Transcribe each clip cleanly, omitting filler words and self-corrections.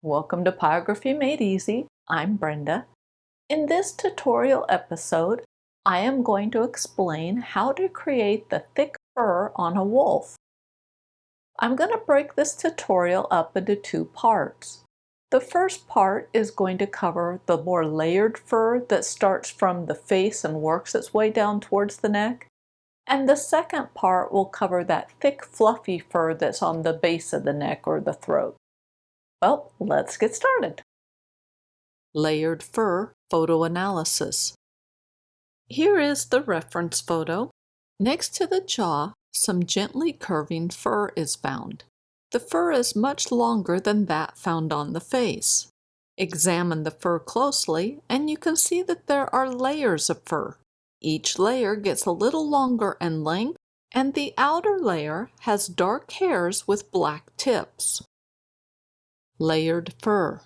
Welcome to Pyrography Made Easy. I'm Brenda. In this tutorial episode, I am going to explain how to create the thick fur on a wolf. I'm going to break this tutorial up into two parts. The first part is going to cover the more layered fur that starts from the face and works its way down towards the neck. And the second part will cover that thick, fluffy fur that's on the base of the neck or the throat. Well, let's get started. Layered fur photo analysis. Here is the reference photo. Next to the jaw, some gently curving fur is found. The fur is much longer than that found on the face. Examine the fur closely and you can see that there are layers of fur. Each layer gets a little longer in length, and the outer layer has dark hairs with black tips. Layered fur.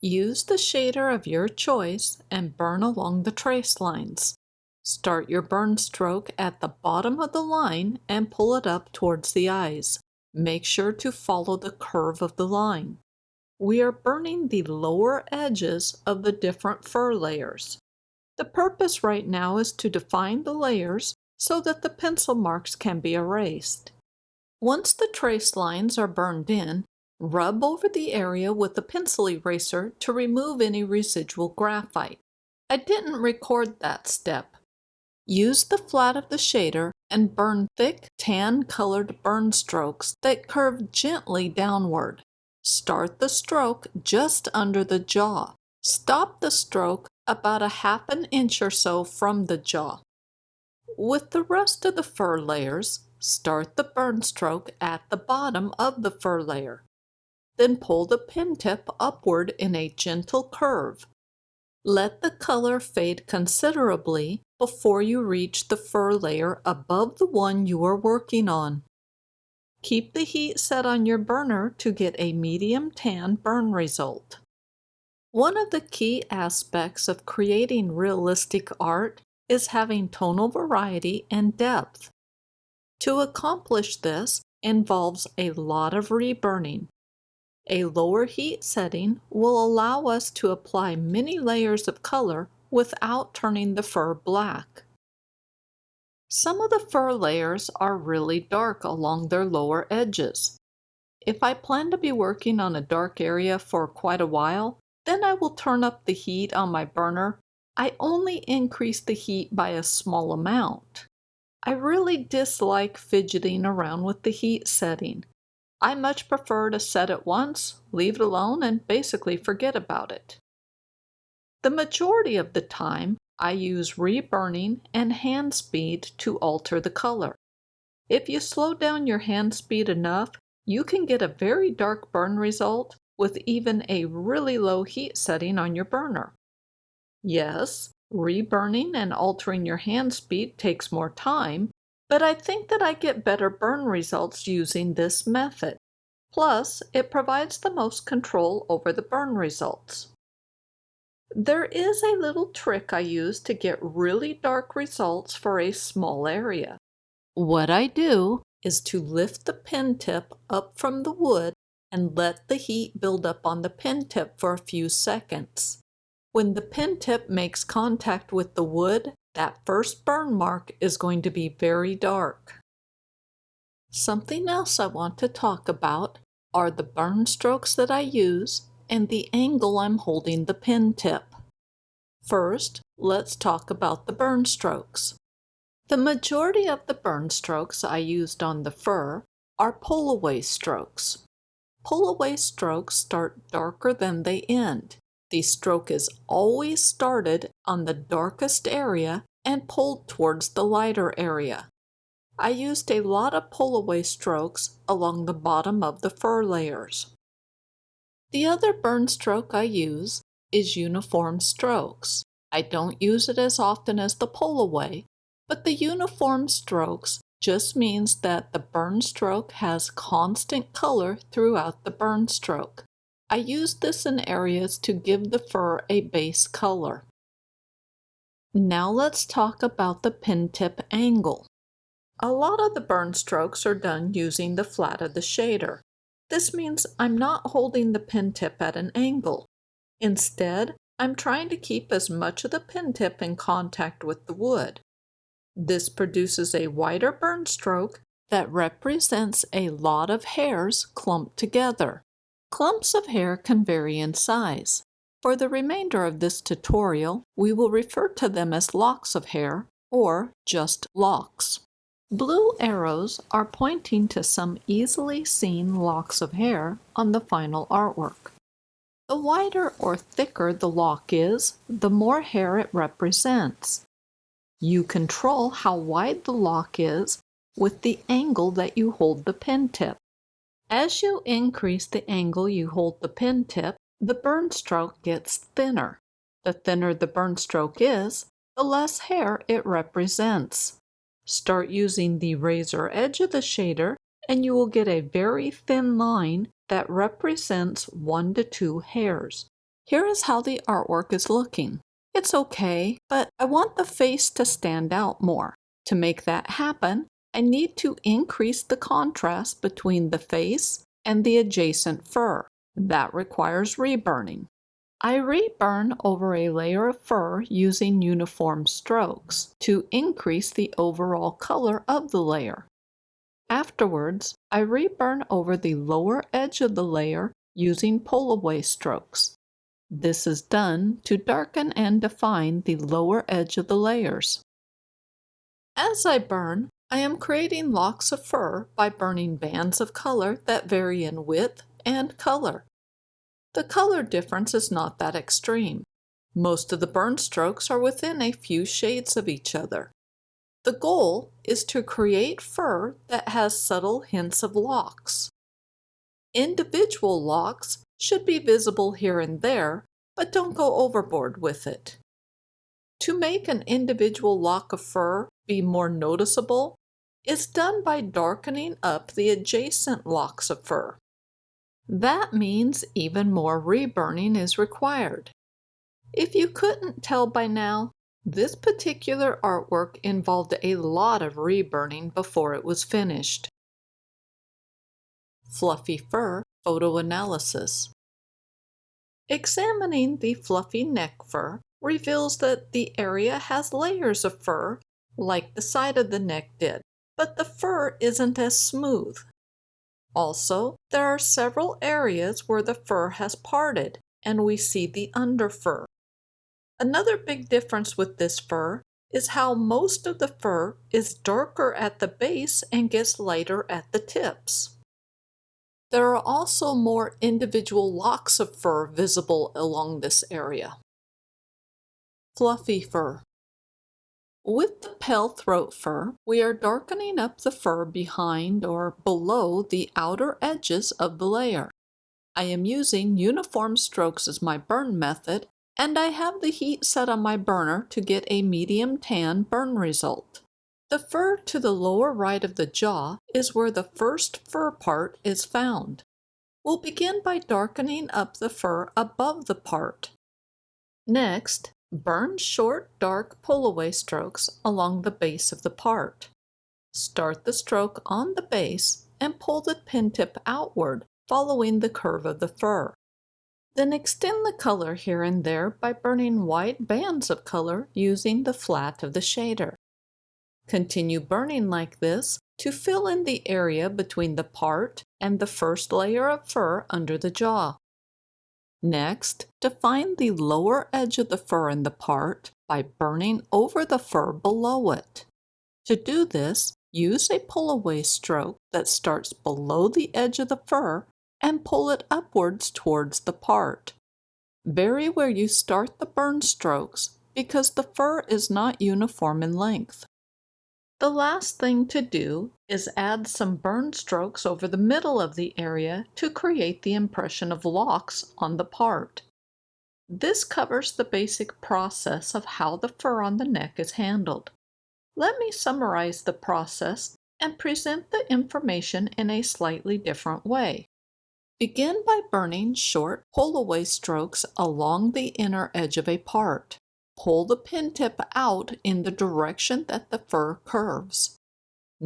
Use the shader of your choice and burn along the trace lines. Start your burn stroke at the bottom of the line and pull it up towards the eyes. Make sure to follow the curve of the line. We are burning the lower edges of the different fur layers. The purpose right now is to define the layers so that the pencil marks can be erased. Once the trace lines are burned in, rub over the area with a pencil eraser to remove any residual graphite. I didn't record that step. Use the flat of the shader and burn thick tan-colored burn strokes that curve gently downward. Start the stroke just under the jaw. Stop the stroke about a half an inch or so from the jaw. With the rest of the fur layers, start the burn stroke at the bottom of the fur layer. Then pull the pen tip upward in a gentle curve. Let the color fade considerably before you reach the fur layer above the one you are working on. Keep the heat set on your burner to get a medium tan burn result. One of the key aspects of creating realistic art is having tonal variety and depth. To accomplish this involves a lot of reburning. A lower heat setting will allow us to apply many layers of color without turning the fur black. Some of the fur layers are really dark along their lower edges. If I plan to be working on a dark area for quite a while, then I will turn up the heat on my burner. I only increase the heat by a small amount. I really dislike fidgeting around with the heat setting. I much prefer to set it once, leave it alone, and basically forget about it. The majority of the time, I use reburning and hand speed to alter the color. If you slow down your hand speed enough, you can get a very dark burn result with even a really low heat setting on your burner. Yes, reburning and altering your hand speed takes more time, but I think that I get better burn results using this method. Plus, it provides the most control over the burn results. There is a little trick I use to get really dark results for a small area. What I do is to lift the pen tip up from the wood and let the heat build up on the pen tip for a few seconds. When the pen tip makes contact with the wood, that first burn mark is going to be very dark. Something else I want to talk about are the burn strokes that I use and the angle I'm holding the pen tip. First, let's talk about the burn strokes. The majority of the burn strokes I used on the fur are pull-away strokes. Pull-away strokes start darker than they end. The stroke is always started on the darkest area and pulled towards the lighter area. I used a lot of pull-away strokes along the bottom of the fur layers. The other burn stroke I use is uniform strokes. I don't use it as often as the pull-away, but the uniform strokes just means that the burn stroke has constant color throughout the burn stroke. I use this in areas to give the fur a base color. Now let's talk about the pen tip angle. A lot of the burn strokes are done using the flat of the shader. This means I'm not holding the pen tip at an angle. Instead, I'm trying to keep as much of the pen tip in contact with the wood. This produces a wider burn stroke that represents a lot of hairs clumped together. Clumps of hair can vary in size. For the remainder of this tutorial, we will refer to them as locks of hair or just locks. Blue arrows are pointing to some easily seen locks of hair on the final artwork. The wider or thicker the lock is, the more hair it represents. You control how wide the lock is with the angle that you hold the pen tip. As you increase the angle you hold the pen tip, the burn stroke gets thinner. The thinner the burn stroke is, the less hair it represents. Start using the razor edge of the shader and you will get a very thin line that represents 1 to 2 hairs. Here is how the artwork is looking. It's okay, but I want the face to stand out more. To make that happen, I need to increase the contrast between the face and the adjacent fur. That requires reburning. I reburn over a layer of fur using uniform strokes to increase the overall color of the layer. Afterwards, I reburn over the lower edge of the layer using pull-away strokes. This is done to darken and define the lower edge of the layers. As I burn, I am creating locks of fur by burning bands of color that vary in width and color. The color difference is not that extreme. Most of the burn strokes are within a few shades of each other. The goal is to create fur that has subtle hints of locks. Individual locks should be visible here and there, but don't go overboard with it. To make an individual lock of fur be more noticeable is done by darkening up the adjacent locks of fur. That means even more reburning is required. If you couldn't tell by now, this particular artwork involved a lot of reburning before it was finished. Fluffy fur photo analysis. Examining the fluffy neck fur reveals that the area has layers of fur, like the side of the neck did, but the fur isn't as smooth. Also, there are several areas where the fur has parted, and we see the underfur. Another big difference with this fur is how most of the fur is darker at the base and gets lighter at the tips. There are also more individual locks of fur visible along this area. Fluffy fur. With the pale throat fur, we are darkening up the fur behind or below the outer edges of the layer. I am using uniform strokes as my burn method, and I have the heat set on my burner to get a medium tan burn result. The fur to the lower right of the jaw is where the first fur part is found. We'll begin by darkening up the fur above the part. Next, burn short, dark pull-away strokes along the base of the part. Start the stroke on the base and pull the pen tip outward, following the curve of the fur. Then extend the color here and there by burning wide bands of color using the flat of the shader. Continue burning like this to fill in the area between the part and the first layer of fur under the jaw. Next, define the lower edge of the fur in the part by burning over the fur below it. To do this, use a pull-away stroke that starts below the edge of the fur and pull it upwards towards the part. Vary where you start the burn strokes because the fur is not uniform in length. The last thing to do is add some burn strokes over the middle of the area to create the impression of locks on the part. This covers the basic process of how the fur on the neck is handled. Let me summarize the process and present the information in a slightly different way. Begin by burning short pull-away strokes along the inner edge of a part. Pull the pen tip out in the direction that the fur curves.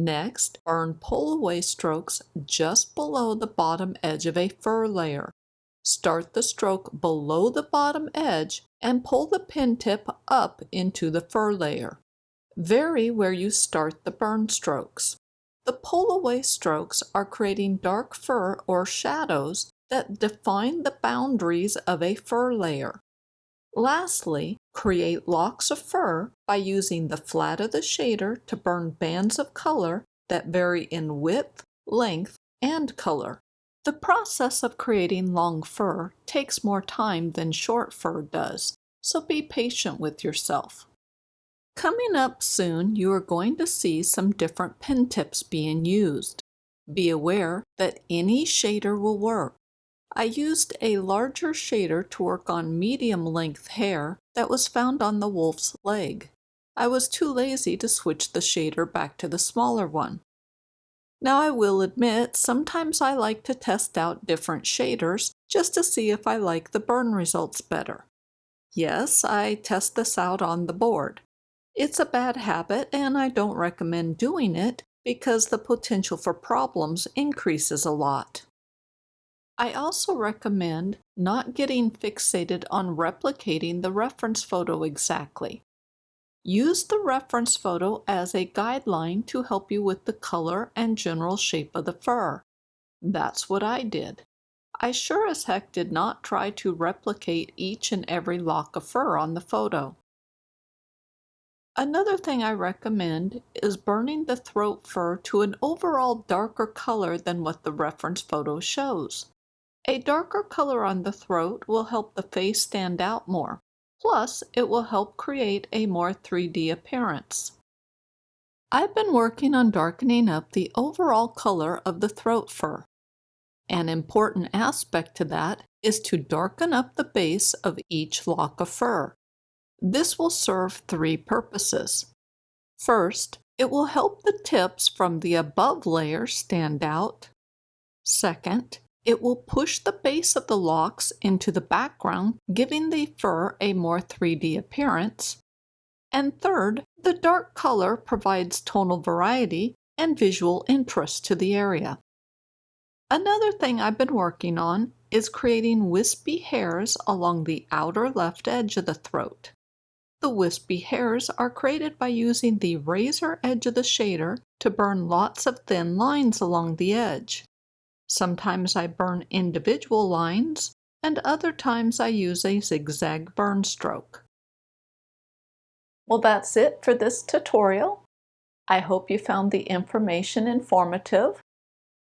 Next, burn pull-away strokes just below the bottom edge of a fur layer. Start the stroke below the bottom edge and pull the pen tip up into the fur layer. Vary where you start the burn strokes. The pull-away strokes are creating dark fur or shadows that define the boundaries of a fur layer. Lastly, create locks of fur by using the flat of the shader to burn bands of color that vary in width, length, and color. The process of creating long fur takes more time than short fur does, so be patient with yourself. Coming up soon, you are going to see some different pen tips being used. Be aware that any shader will work. I used a larger shader to work on medium-length hair that was found on the wolf's leg. I was too lazy to switch the shader back to the smaller one. Now I will admit, sometimes I like to test out different shaders just to see if I like the burn results better. Yes, I test this out on the board. It's a bad habit and I don't recommend doing it because the potential for problems increases a lot. I also recommend not getting fixated on replicating the reference photo exactly. Use the reference photo as a guideline to help you with the color and general shape of the fur. That's what I did. I sure as heck did not try to replicate each and every lock of fur on the photo. Another thing I recommend is burning the throat fur to an overall darker color than what the reference photo shows. A darker color on the throat will help the face stand out more. Plus, it will help create a more 3D appearance. I've been working on darkening up the overall color of the throat fur. An important aspect to that is to darken up the base of each lock of fur. This will serve three purposes. First, it will help the tips from the above layer stand out. Second, it will push the base of the locks into the background, giving the fur a more 3D appearance. And third, the dark color provides tonal variety and visual interest to the area. Another thing I've been working on is creating wispy hairs along the outer left edge of the throat. The wispy hairs are created by using the razor edge of the shader to burn lots of thin lines along the edge. Sometimes I burn individual lines, and other times I use a zigzag burn stroke. Well, that's it for this tutorial. I hope you found the information informative.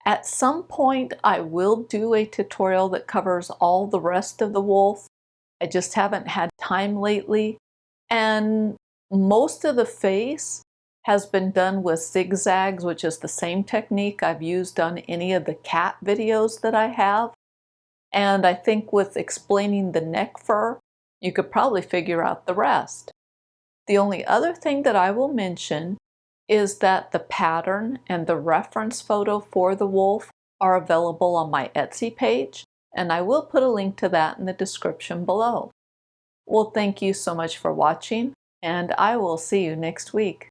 At some point, I will do a tutorial that covers all the rest of the wolf. I just haven't had time lately. And most of the face has been done with zigzags, which is the same technique I've used on any of the cat videos that I have. And I think with explaining the neck fur, you could probably figure out the rest. The only other thing that I will mention is that the pattern and the reference photo for the wolf are available on my Etsy page, and I will put a link to that in the description below. Well, thank you so much for watching, and I will see you next week.